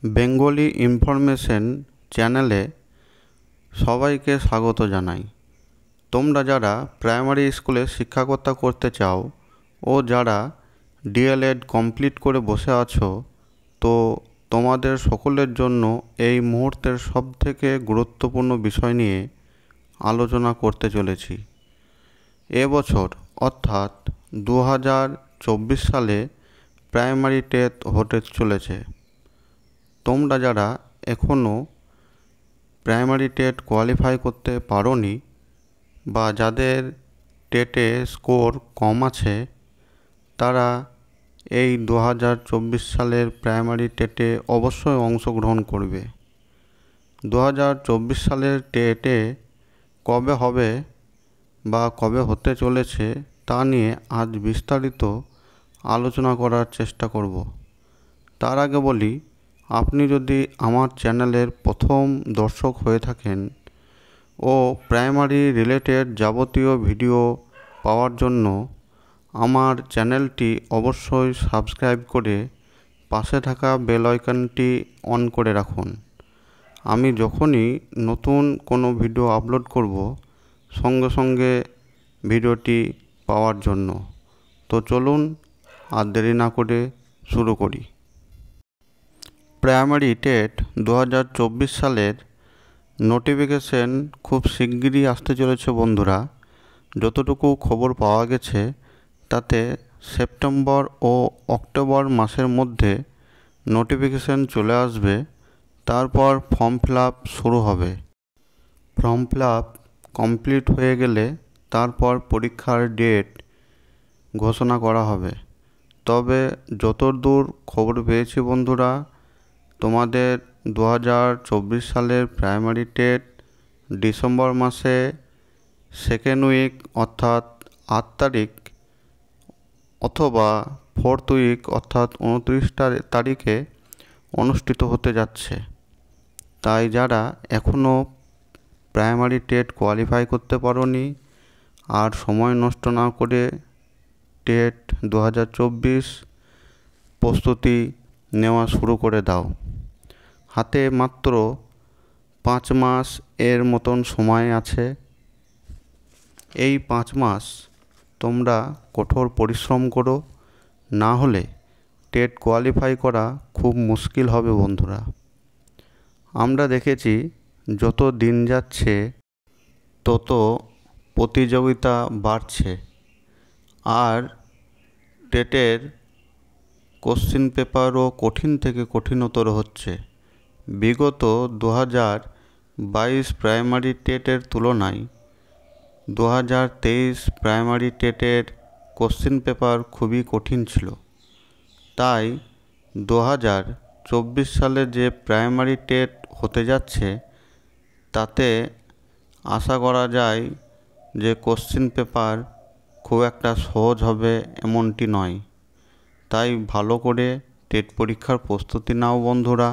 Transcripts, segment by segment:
Bengali information চ্যানেলে সবাইকে স্বাগত জানাই। তোমরা যারা প্রাইমারি স্কুলে শিক্ষকতা করতে চাও ও যারা ডিএলএড কমপ্লিট করে বসে আছো, তো তোমাদের সকলের জন্য এই মুহূর্তের সবথেকে গুরুত্বপূর্ণ বিষয় নিয়ে আলোচনা করতে চলেছি। এবছর অর্থাৎ 2024 সালে প্রাইমারি টেট হতে চলেছে। তোমরা যারা এখনও প্রাইমারি টেট কোয়ালিফাই করতে পারোনি বা যাদের টেটে স্কোর কম আছে, তারা এই 2024 সালের প্রাইমারি টেটে অবশ্যই অংশগ্রহণ করবে। 2024 সালের টেটে কবে হবে বা কবে হতে চলেছে তা নিয়ে আজ বিস্তারিত আলোচনা করার চেষ্টা করব। তার আগে বলি, আপনি যদি আমার চ্যানেলের প্রথম দর্শক হয়ে থাকেন ও প্রাইমারি রিলেটেড যাবতীয় ভিডিও পাওয়ার জন্য আমার চ্যানেলটি অবশ্যই সাবস্ক্রাইব করে পাশে থাকা বেল আইকনটি অন করে রাখুন। আমি যখনই নতুন কোনো ভিডিও আপলোড করব, সঙ্গে সঙ্গে ভিডিওটি পাওয়ার জন্য। তো চলুন আর দেরি না করে শুরু করি। প্রাইমারি টেট 2024 সালের নোটিফিকেশন খুব শিগগিরই আসতে চলেছে বন্ধুরা। যতটুকু খবর পাওয়া গেছে তাতে সেপ্টেম্বর ও অক্টোবর মাসের মধ্যে নোটিফিকেশন চলে আসবে। তারপর ফর্ম ফিল আপ শুরু হবে। ফর্ম ফিল আপ কমপ্লিট হয়ে গেলে তারপর পরীক্ষার ডেট ঘোষণা করা হবে। তবে যতদূর খবর পেয়েছি বন্ধুরা, তোমাদের 2024 সালের প্রাইমারি টেট ডিসেম্বর মাসে সেকেন্ড উইক অর্থাৎ 8 তারিখ অথবা 4th উইক অর্থাৎ 29 তারিখে অনুষ্ঠিত হতে যাচ্ছে। তাই যারা এখনও প্রাইমারি টেট কোয়ালিফাই করতে পারোনি, আর সময় নষ্ট না করে টেট 2024 প্রস্তুতি নেওয়া শুরু করে দাও। হাতে মাত্র 5 মাস এর মতন সময় আছে। এই 5 মাস তোমরা কঠোর পরিশ্রম করো, না হলে টেট কোয়ালিফাই করা খুব মুশকিল হবে বন্ধুরা। আমরা দেখেছি যত দিন যাচ্ছে তত প্রতিযোগিতা বাড়ছে, আর টেটের কোশ্চিন পেপারও কঠিন থেকে কঠিনতর হচ্ছে। বিগত 2022 প্রাইমারি টেটের তুলনায় 2023 প্রাইমারি টেটের কোশ্চিন পেপার খুবই কঠিন ছিল। তাই 2024 সালে যে প্রাইমারি টেট হতে যাচ্ছে তাতে আশা করা যায় যে কোশ্চিন পেপার খুব একটা সহজ হবে এমনটি নয়। তাই ভালো করে টেট পরীক্ষার প্রস্তুতি নাও বন্ধুরা।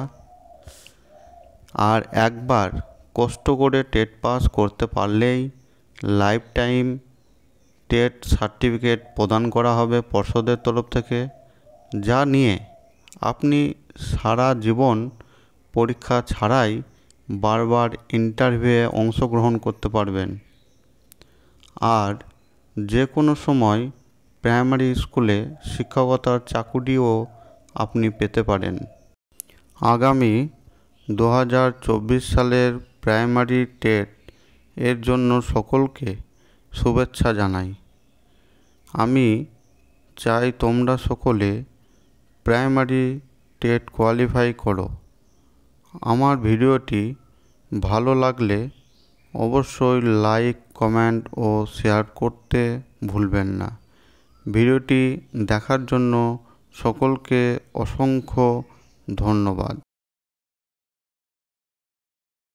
আর একবার কষ্ট করে টেট পাস করতে পারলেই লাইফ টাইম টেট সার্টিফিকেট প্রদান করা হবে পর্ষদের তরফ থেকে, যা নিয়ে আপনি সারা জীবন পরীক্ষা ছাড়াই বারবার ইন্টারভিউয়ে অংশগ্রহণ করতে পারবেন। আর যে কোনো সময় প্রাইমারি স্কুলে শিক্ষকতার চাকুরিও আপনি পেতে পারেন। আগামী 2024 সালের প্রাইমারি টেট এর জন্য সকলকে শুভেচ্ছা জানাই। আমি চাই তোমরা সকলে প্রাইমারি টেট কোয়ালিফাই করো। আমার ভিডিওটি ভালো লাগলে অবশ্যই লাইক, কমেন্ট ও শেয়ার করতে ভুলবেন না। ভিডিওটি দেখার জন্য সকলকে অসংখ্য ধন্যবাদ।